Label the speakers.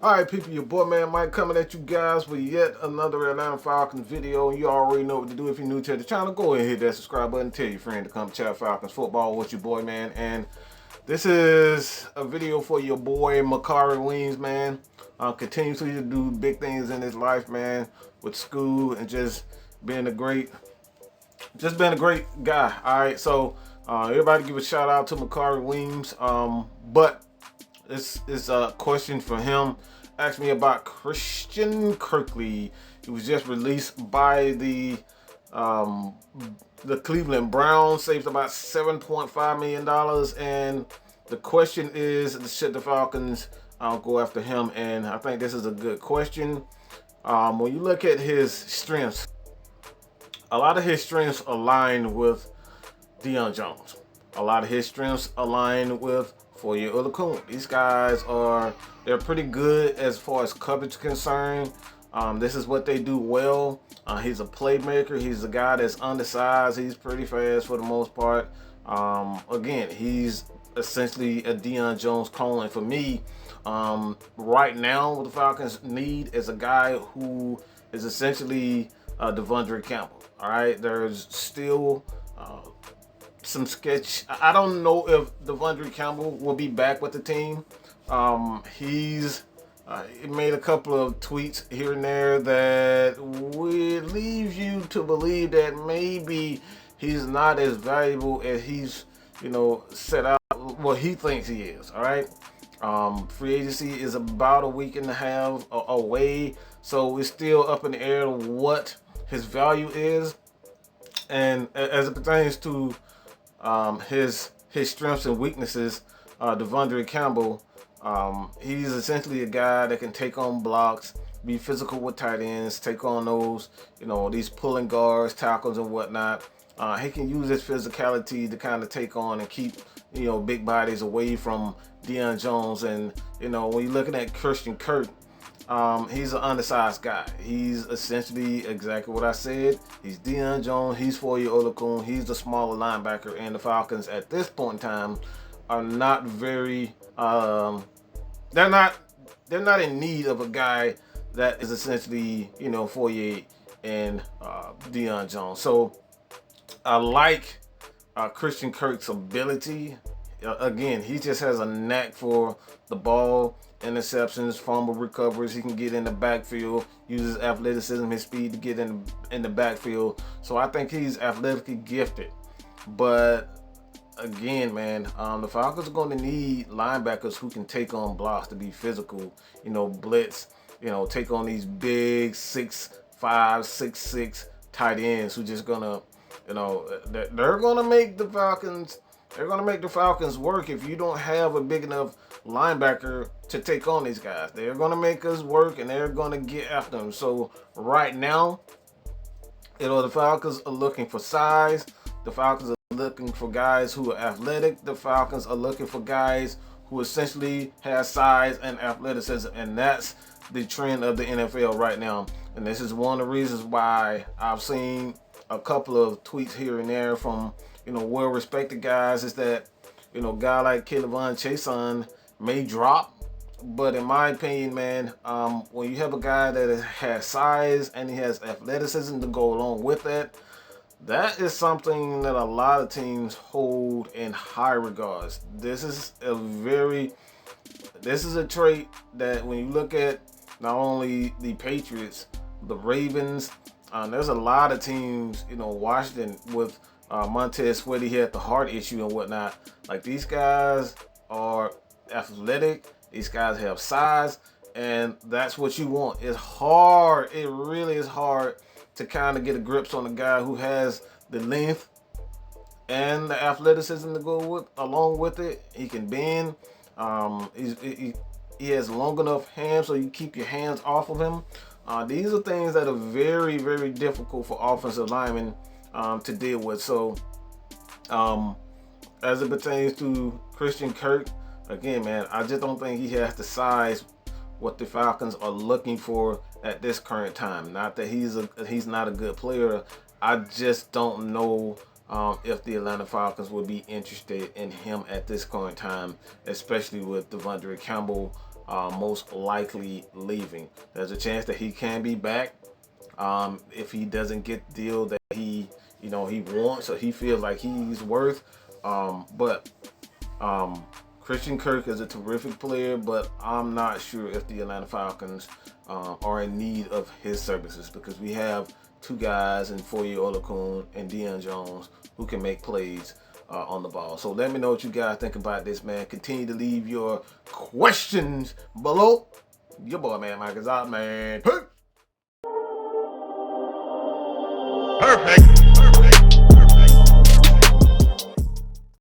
Speaker 1: Alright people, your boy man Mike coming at you guys with yet another Atlanta Falcons video. You already know what to do if you're new to the channel. Go ahead and hit that subscribe button. Tell your friend to come chat Falcons football with your boy man. And this is a video for your boy Makari Weems, man. Continuously to do big things in his life, man, with school and just being a great guy. Alright, so everybody give a shout out to Makari Weems. But this is a question for him. Asked me about Christian Kirksey. He was just released by the Cleveland Browns, saved about $7.5 million. And the question is, should the Falcons go after him? And I think this is a good question. When you look at his strengths, a lot of his strengths align with Deion Jones. A lot of his strengths align with Foye Oluokun. These guys they're pretty good as far as coverage is concerned. This is what they do well. He's a playmaker. He's a guy that's undersized. He's pretty fast for the most part. Again, he's essentially a Deion Jones clone. And for me, right now, what the Falcons need is a guy who is essentially Devondre Campbell. All right, there's still some sketch. I don't know if Devondre Campbell will be back with the team. He's made a couple of tweets here and there that would leave you to believe that maybe he's not as valuable as he's, set out what he thinks he is. All right. Free agency is about a week and a half away, so it's still up in the air what his value is, and as it pertains to his strengths and weaknesses, Devondre Campbell, he's essentially a guy that can take on blocks, be physical with tight ends, take on those, these pulling guards, tackles and whatnot. He can use his physicality to kind of take on and keep, big bodies away from Deion Jones. And, when you're looking at Christian Kirksey, he's an undersized guy. He's essentially exactly what I said. He's Deion Jones. He's Foye Oluokun. He's the smaller linebacker. And the Falcons at this point in time are not very. They're not in need of a guy that is essentially Foye and Deion Jones. So I like Christian Kirksey's ability. Again, he just has a knack for the ball, interceptions, fumble recoveries. He can get in the backfield, uses athleticism, his speed to get in the backfield. So I think he's athletically gifted. But again, man, the Falcons are going to need linebackers who can take on blocks, to be physical, blitz, take on these big 6'5", 6'6" tight ends who just gonna, they're gonna make the Falcons. They're going to make the Falcons work if you don't have a big enough linebacker to take on these guys. They're going to make us work, and they're going to get after them. So right now, the Falcons are looking for size. The Falcons are looking for guys who are athletic. The Falcons are looking for guys who essentially have size and athleticism, and that's the trend of the NFL right now. And this is one of the reasons why I've seen a couple of tweets here and there from well-respected guys, is that a guy like K'Lavon Chaisson may drop, but in my opinion, man, when you have a guy that has size and he has athleticism to go along with that is something that a lot of teams hold in high regards. This is a trait that when you look at not only the Patriots, the Ravens, there's a lot of teams, Washington with Montez Sweat, he had the heart issue and whatnot. Like, these guys are athletic. These guys have size, and that's what you want. It's hard. It really is hard to kind of get a grips on a guy who has the length and the athleticism to go along with it. He can bend. He has long enough hands so you keep your hands off of him. These are things that are very, very difficult for offensive linemen to deal with. So as it pertains to Christian Kirksey, again, man, I just don't think he has the size what the Falcons are looking for at this current time. Not that he's not a good player. I just don't know if the Atlanta Falcons would be interested in him at this current time, especially with Devondre Campbell most likely leaving. There's a chance that he can be back if he doesn't get the deal that he wants or he feels like he's worth. But Christian Kirk is a terrific player, but I'm not sure if the Atlanta Falcons are in need of his services, because we have two guys in Foye Oluokun and Deion Jones who can make plays on the ball. So let me know what you guys think about this, man. Continue to leave your questions below. Your boy, man, Mike is out, man. Hey! Perfect.